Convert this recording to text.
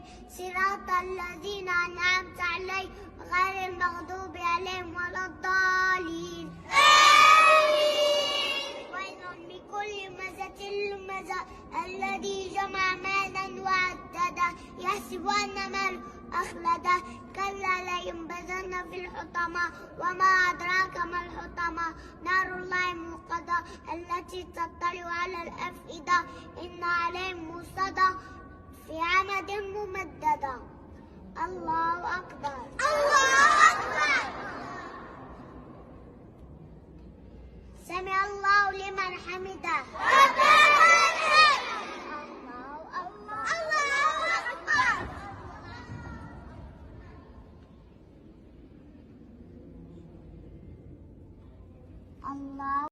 عليهم صراط الذين أنعمت عليهم غير المغضوب عليهم ولا الضالين. ويل لكل همزة لمزة الذي جمع مالا وعدده يحسب أن ماله أخلده كلا لينبذن في الحطمة وما أدراك ما الحطمة نار الله الموقدة التي تطلع على الأفئدة إن عليهم موصدة في عمد ممددة. الله أكبر. الله أكبر. سمع الله لمن حمده. الله